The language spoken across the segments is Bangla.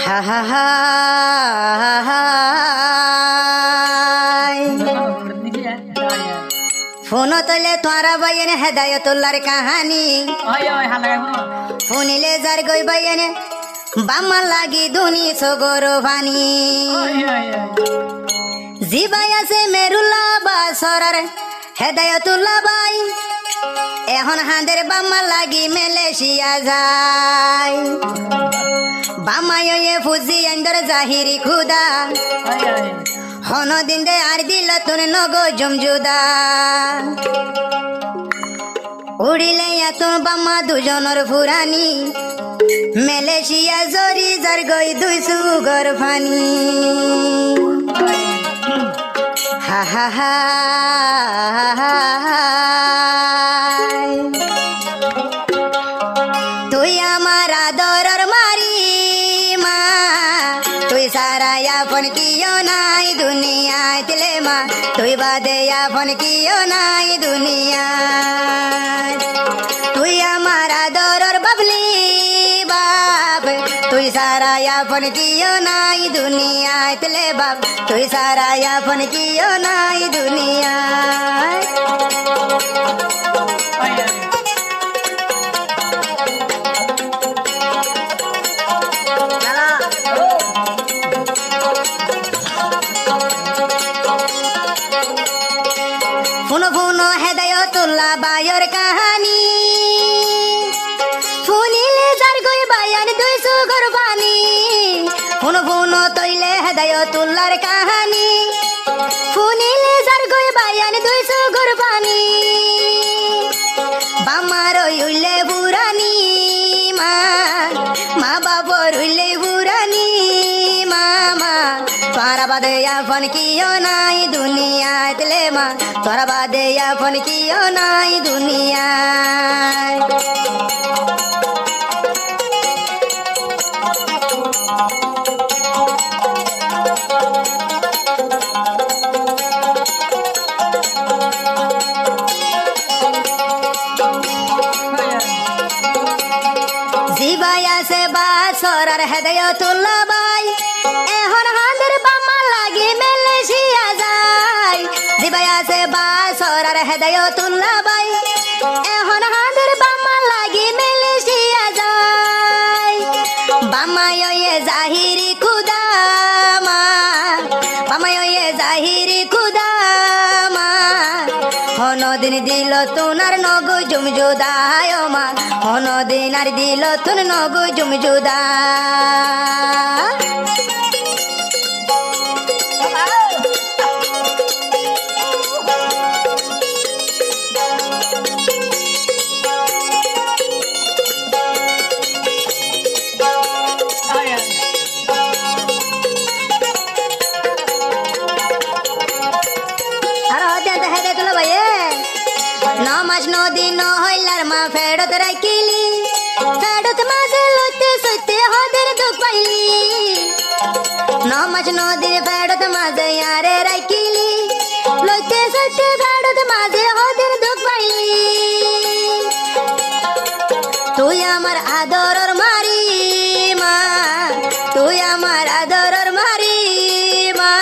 হা হা হা ফোন তলে তোরা বাইন হেদায়তুল্লাহর কাহানি শুনিলে যার গই বাইন বাম্মা লাগি দুনি সগর ভানি জিবাই আছে মেরুল্লাহ বাসরার হেদায়তুল্লাহ বাই এখন হাঁদের বাম্মা লাগি মালয়েশিয়া যায় বামায়ে ফুজি আন্দর জাহিরি খুদা হন দিন দে আর দিল তুন নগো জমজুদা উড়িলে এত বাম্মা দুজনের ফুরানি মালয়েশিয়া জরি যার গই দুই সুগর ফানি হা হা হা তুই আমার আদরের মারি মা তুই সারা আপন কিও নাই দুনিয়ায় দিলে মা তুই বাদে আপন কিও নাই দুনিয়ায় তুই আমার আদরের বাবলি বাপ তুই সারা আপন কিও নাই দুনিয়ায় দিলে বাপ তুই সারা আপন কিও নাই দুনিয়ায় ফুনো ফুনো হেদায়তুল্লাহ বায়র কাহানি ফুনিলে যার গই বায়ান দুই সুগর পানি ফুনো ফুনো তৈলে হেদায়তুল্লাহর কাহানি ফুনিলে যার গই বায়ান দুই সুগর পানি বামার উইলে বুরানি মা মা বাবর উইলে বুরানি মামা তোরা বাদে আপন কিও নাই দুনিয়ায় দিলে মা তোরা বাদে আপন কিও নাই দুনিয়ায় জিবাই আছে বাসরার হেদায়তুল্লাহ বাই এখন হাঁদের বাম্মা লাগি মালয়েশিয়া যায় জিবাই আছে বাসরার হেদায়তুল্লাহ বাই এখন হাঁদের বাম্মা লাগি মালয়েশিয়া যায় বাম্মায়ে জাহিরি খুদা মা বাম্মায়ে জাহিরি খুদা মা হনদিন দিল তোনার নগো জমজুদায় মা হনদিন আর দিল তোর নগো জমজুদা নমাজ নদিন হইলার মা ফেরত রাখিলি ফেরত মাঝে লইতে সইতে হদের দুঃখ পাইলি নমাজ নদিন ফেরত মাঝে আরে রাখিলি লইতে সইতে ফেরত মাঝে হদের দুঃখ পাইলি তুই আমার আদরের মারি মা তুই আমার আদরের মারি মা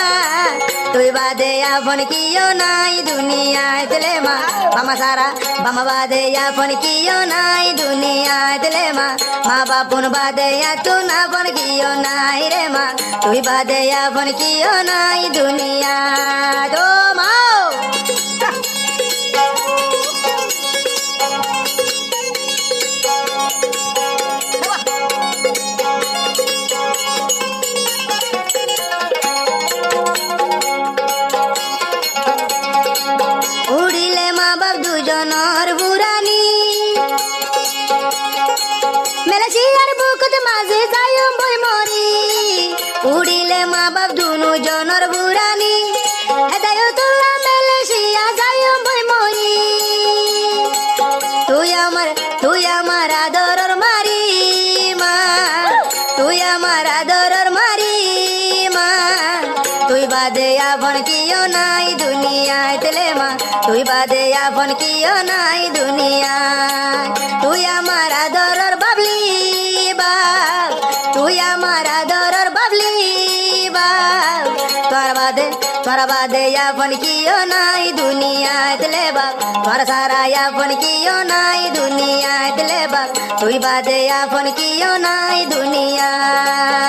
তুই বাদে আপন কিও নাই দুনিয়ায় দিলে মা মামা সারা মামা বাদে আপন কিও নাই দুনিয়ায় দিলে মা মা বাপুন বাদে তুন আপন কিও নাই রে মা তুই বাদে আপন কিও নাই দুনিয়া তো মাও উড়িলে মা বাপ দুজনের বুড়ানি মালয়েশিয়ার বুকুত মাঝে যাই বই মরি উড়িলে মা বাপ দুনু জনের বুড়ানি হেদায়তুল্লাহ মালয়েশিয়া যাই বই মরি তুই আমার আদরের মারি মা তুই আমার আদরের মারি মা তুই বাদে আপন কিও নাই দুনিয়ায় দিলে মা তুই বাদে আপন কিও নাই দুনিয়ায় তুই আমার আদরের বাবলি বাপ তুই আমার আদরের বাবলি বাপ তোর বাদে আপন কিও নাই দুনিয়ায় দিলে বাপ তোর সারা আপন কিও নাই দুনিয়ায় দিলে বাপ তুই বাদে আপন কিও নাই দুনিয়ায়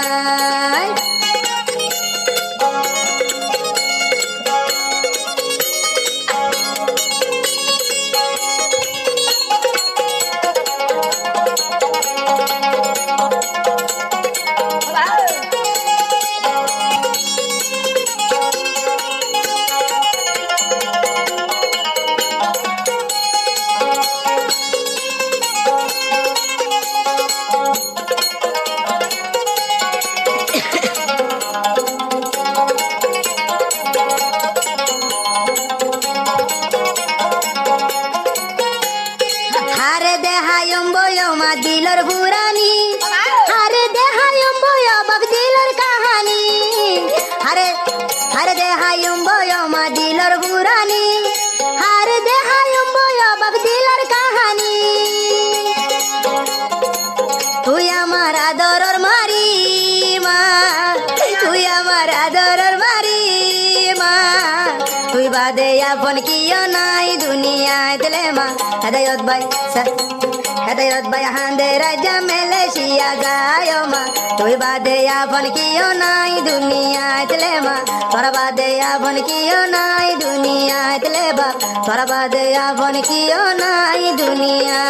দিলর বুরানি আরে দেহায়ম বয় বাপ দিলর কাহানি আরে দেহায়ম বয় মা দিলর বুরানি আরে দেহায়ম বয় বাপ দিলর কাহানি তুই আমার আদরর মারি মা তুই আমার আদরর মারি মা তুই বাদে আপন কিও নাই দুনিয়ায় দিলে মা হেদায়ত ভাই হাঁদে রাজা মেলেশিয়া যায় মা তুই বাদে আপন কিও নাই দুনিয়ায় দিলে মা তোর বাদে আপন কিও নাই দুনিয়ায় দিলে বাপ তোর বাদে আপন কিও নাই দুনিয়া